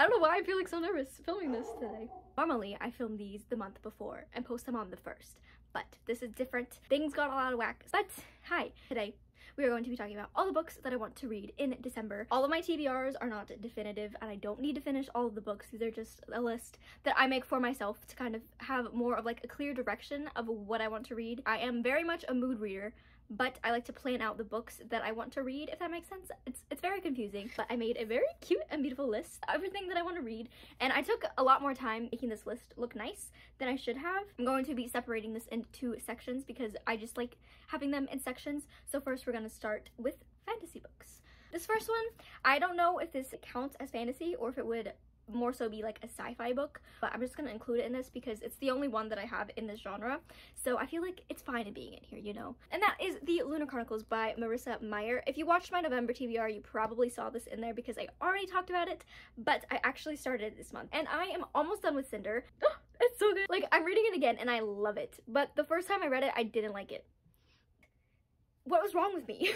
I don't know why I feel like so nervous filming this today. Normally, I film these the month before and post them on the 1st, but this is different. Things got a lot of whack. But hi, today we are going to be talking about all the books that I want to read in December. All of my TBRs are not definitive, and I don't need to finish all of the books. These are just a list that I make for myself to kind of have more of like a clear direction of what I want to read. I am very much a mood reader, but I like to plan out the books that I want to read, if that makes sense. It's very confusing, but I made a very cute and beautiful list of everything that I want to read, and I took a lot more time making this list look nice than I should have. I'm going to be separating this into sections because I just like having them in sections. So first we're going to start with fantasy books. This first one, I don't know if this counts as fantasy or if it would more so be like a sci-fi book, but I'm just gonna include it in this because it's the only one that I have in this genre, so I feel like it's fine in being in here, you know. And that is The Lunar Chronicles by Marissa Meyer. If you watched my November TBR, you probably saw this in there because I already talked about it, but I actually started it this month and I am almost done with Cinder. It's so good. Like, I'm reading it again and I love it, but the first time I read it I didn't like it. What was wrong with me?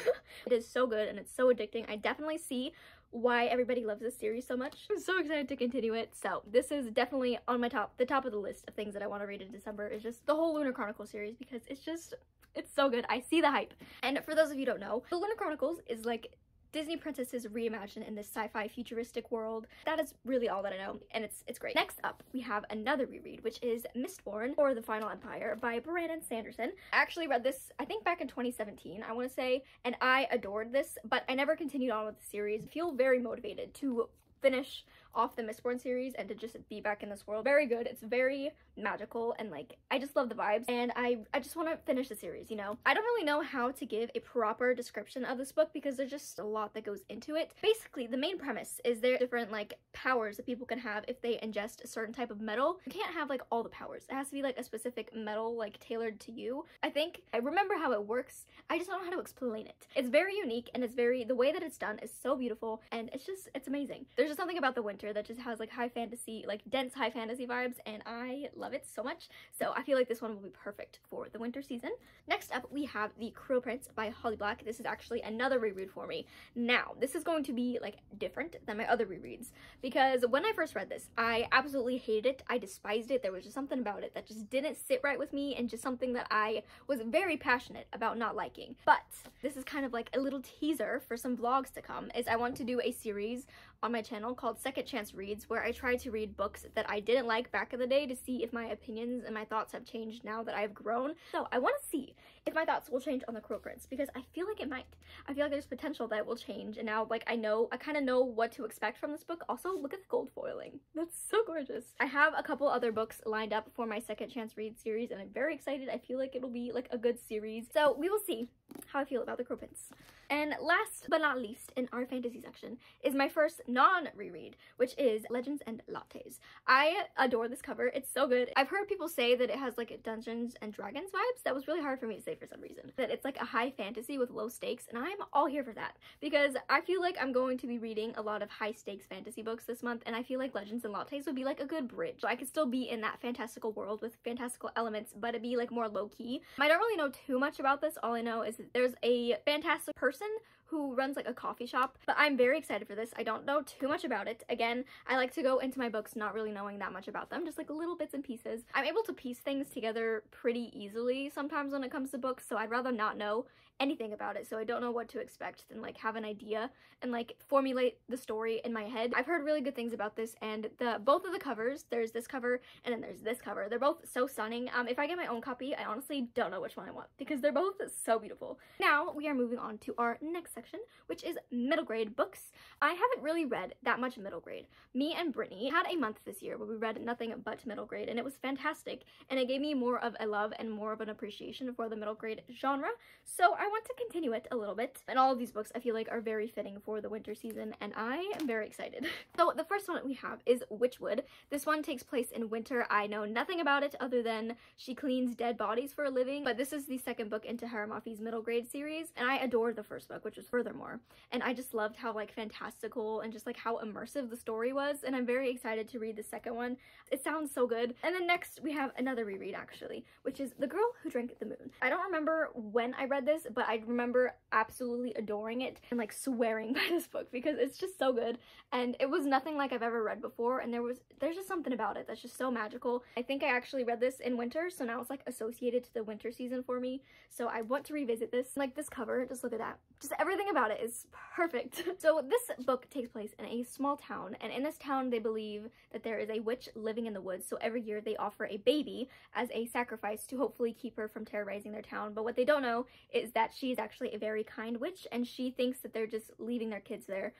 It is so good and it's so addicting. I definitely see why everybody loves this series so much. I'm so excited to continue it. So this is definitely on my the top of the list of things that I want to read in December is just the whole Lunar Chronicles series because it's so good. I see the hype. And for those of you who don't know, the Lunar Chronicles is like Disney princesses reimagined in this sci-fi futuristic world. That is really all that I know, and it's great. Next up, we have another reread, which is Mistborn, or The Final Empire, by Brandon Sanderson. I actually read this, I think back in 2017, I want to say, and I adored this, but I never continued on with the series. I feel very motivated to finish off the Mistborn series and to just be back in this world. Very good. It's very magical and like I just love the vibes, and I just want to finish the series, you know. I don't really know how to give a proper description of this book because there's just a lot that goes into it. Basically, the main premise is there are different like powers that people can have if they ingest a certain type of metal. You can't have like all the powers. It has to be like a specific metal like tailored to you. I think I remember how it works. I just don't know how to explain it. It's very unique and it's very, the way that it's done is so beautiful and it's amazing. There's just something about the winter that just has like high fantasy, like dense high fantasy vibes, and I love it so much. So I feel like this one will be perfect for the winter season. Next up, we have The Cruel Prince by Holly Black. This is actually another reread for me. Now, this is going to be like different than my other rereads because when I first read this, I absolutely hated it. I despised it. There was just something about it that just didn't sit right with me and just something that I was very passionate about not liking. But this is kind of like a little teaser for some vlogs to come, is I want to do a series on my channel called Second Chance Reads, where I try to read books that I didn't like back in the day to see if my opinions and my thoughts have changed now that I've grown. So I want to see if my thoughts will change on The Cruel Prince because I feel like it might. I feel like there's potential that it will change, and now like I kind of know what to expect from this book. Also, look at the gold foiling. That's so gorgeous. I have a couple other books lined up for my Second Chance Read series and I'm very excited. I feel like it'll be like a good series. So we will see how I feel about The Cruel Prince. And last but not least in our fantasy section is my first non-reread, which is Legends and Lattes. I adore this cover. It's so good. I've heard people say that it has like Dungeons and Dragons vibes. That was really hard for me to say for some reason. That it's like a high fantasy with low stakes, and I'm all here for that because I feel like I'm going to be reading a lot of high stakes fantasy books this month, and I feel like Legends and Lattes would be like a good bridge. So I could still be in that fantastical world with fantastical elements, but it'd be like more low-key. I don't really know too much about this. All I know is that there's a fantastic person who runs like a coffee shop, but I'm very excited for this. I don't know too much about it. Again, I like to go into my books not really knowing that much about them, just like little bits and pieces. I'm able to piece things together pretty easily sometimes when it comes to books, so I'd rather not know anything about it so I don't know what to expect than like have an idea and like formulate the story in my head. I've heard really good things about this, and both of the covers, there's this cover and then there's this cover, they're both so stunning. If I get my own copy, I honestly don't know which one I want because they're both so beautiful. Now we are moving on to our next section, which is middle grade books. I haven't really read that much middle grade. Me and Brittany had a month this year where we read nothing but middle grade, and it was fantastic, and it gave me more of a love and more of an appreciation for the middle grade genre. So I want to continue it a little bit, and all of these books I feel like are very fitting for the winter season, and I am very excited. So the first one that we have is Whichwood. This one takes place in winter. I know nothing about it other than she cleans dead bodies for a living, but this is the second book into Haramafi's middle grade series, and I adored the first book, which was Furthermore, and I just loved how like fantastical and just like how immersive the story was, and I'm very excited to read the second one. It sounds so good. And then next we have another reread actually, which is The Girl Who Drank the Moon. I don't remember when I read this, but I remember absolutely adoring it and like swearing by this book because it's just so good, and it was nothing like I've ever read before, and there's just something about it that's just so magical. I think I actually read this in winter, so now it's like associated to the winter season for me, so I want to revisit this. Like this cover, just look at that. Just everything about it is perfect. So this book takes place in a small town, and in this town they believe that there is a witch living in the woods, so every year they offer a baby as a sacrifice to hopefully keep her from terrorizing their town. But what they don't know is that she's actually a very kind witch, and she thinks that they're just leaving their kids there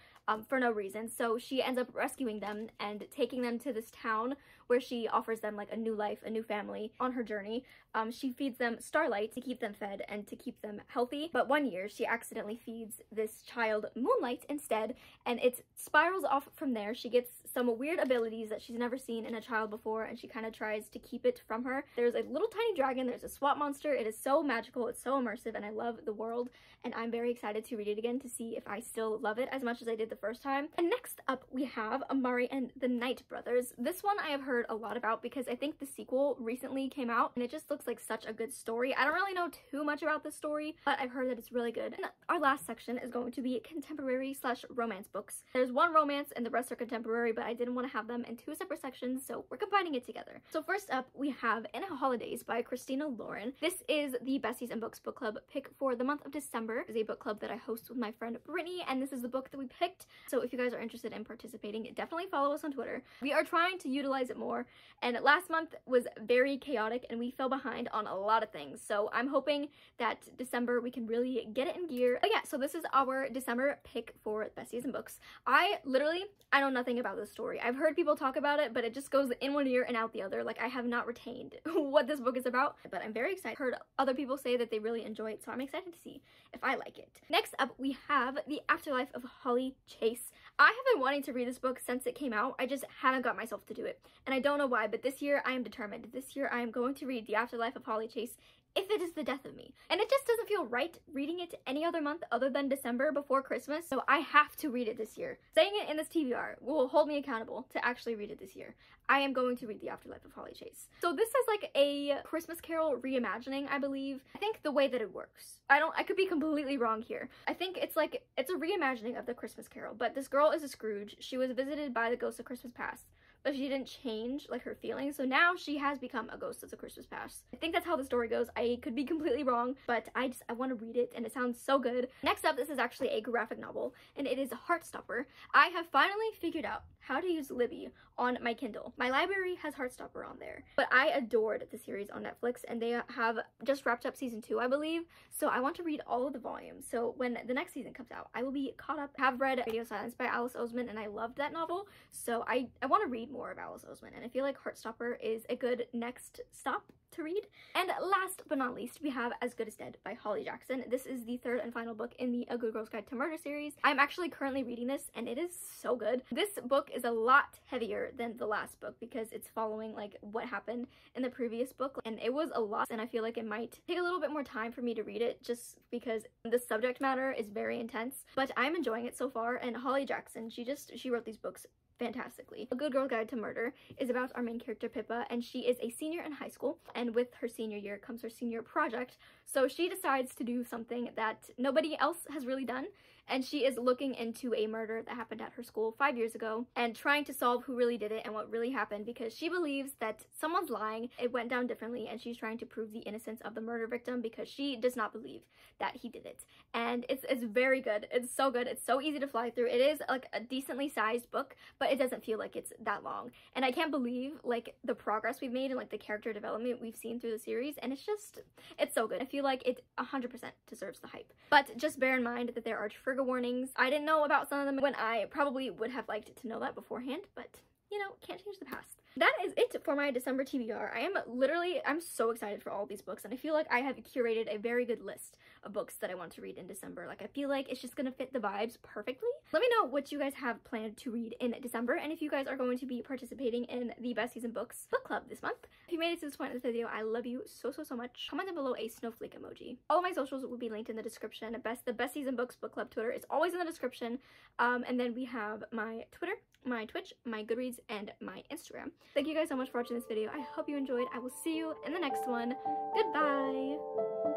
for no reason. So she ends up rescuing them and taking them to this town where she offers them like a new life, a new family on her journey. She feeds them starlight to keep them fed and to keep them healthy. But one year she accidentally feeds this child moonlight instead, and it spirals off from there. She gets some weird abilities that she's never seen in a child before, and she kind of tries to keep it from her. There's a little tiny dragon, there's a swamp monster. It is so magical, it's so immersive, and I love the world, and I'm very excited to read it again to see if I still love it as much as I did the first time. And next up we have Amari and the Night Brothers. This one I have heard a lot about because I think the sequel recently came out, and it just looks like such a good story. I don't really know too much about this story, but I've heard that it's really good. And our last section is going to be contemporary / romance books. There's one romance and the rest are contemporary, but I didn't want to have them in two separate sections, so we're combining it together. So first up we have In Holidays by Christina Lauren. This is the Besties and Books book club pick for the month of December. It's a book club that I host with my friend Brittany, and this is the book that we picked. So if you guys are interested in participating, definitely follow us on Twitter. We are trying to utilize it more, and last month was very chaotic and we fell behind on a lot of things. So I'm hoping that December we can really get it in gear. But yeah, so this is our December pick for Besties and Books. I know nothing about this story. I've heard people talk about it, but it just goes in one ear and out the other. Like I have not retained what this book is about, but I'm very excited. Heard other people say that they really enjoy it, so I'm excited to see if I like it. Next up we have The Afterlife of Holly Chase. I have been wanting to read this book since it came out. I just haven't got myself to do it, and I don't know why, but this year I am determined. This year I am going to read The Afterlife of Holly Chase if it is the death of me. And it just doesn't feel right reading it any other month other than December before Christmas, so I have to read it this year. Saying it in this TBR will hold me accountable to actually read it this year. I am going to read The Afterlife of Holly Chase. So this is like a Christmas Carol reimagining, I believe. I think the way that it works, I could be completely wrong here. I think it's a reimagining of the Christmas Carol, but this girl is a Scrooge. She was visited by the ghost of Christmas past, but she didn't change like her feelings, so now she has become a ghost of the Christmas past. I think that's how the story goes. I could be completely wrong, but I want to read it and it sounds so good. Next up, this is actually a graphic novel, and it is Heartstopper. I have finally figured out how to use Libby on my Kindle. My library has Heartstopper on there, but I adored the series on Netflix, and they have just wrapped up season 2, I believe, so I want to read all of the volumes. So when the next season comes out, I will be caught up. I have read Radio Silence by Alice Oseman, and I loved that novel, so I want to read more of Alice Oseman, and I feel like Heartstopper is a good next stop to read. And last but not least, we have As Good as Dead by Holly Jackson. This is the third and final book in the A Good Girl's Guide to Murder series. I'm actually currently reading this, and it is so good. This book is a lot heavier than the last book because it's following like what happened in the previous book, and it was a lot, and I feel like it might take a little bit more time for me to read it just because the subject matter is very intense, but I'm enjoying it so far. And Holly Jackson, she wrote these books fantastically. A Good Girl's Guide to Murder is about our main character Pippa, and she is a senior in high school, and with her senior year comes her senior project, so she decides to do something that nobody else has really done, and she is looking into a murder that happened at her school 5 years ago and trying to solve who really did it and what really happened, because she believes that someone's lying, it went down differently, and she's trying to prove the innocence of the murder victim because she does not believe that he did it. And it's very good. It's so good. It's so easy to fly through. It is like a decently sized book, but it doesn't feel like it's that long. And I can't believe like the progress we've made and like the character development we've seen through the series, and it's so good. I feel like it 100% deserves the hype. But just bear in mind that there are trigger warnings. I didn't know about some of them when I probably would have liked to know that beforehand, but you know, can't change the past. That is it for my December TBR. I'm so excited for all these books, and I feel like I have curated a very good list of books that I want to read in December. Like, I feel like it's just gonna fit the vibes perfectly. Let me know what you guys have planned to read in December, and if you guys are going to be participating in the Besties and Books book club this month. If you made it to this point in the video, I love you so much. Comment down below a snowflake emoji. All of my socials will be linked in the description. The Besties and Books book club Twitter is always in the description. And then we have my Twitter, my Twitch, my Goodreads, and my Instagram. Thank you guys so much for watching this video. I hope you enjoyed. I will see you in the next one. Goodbye!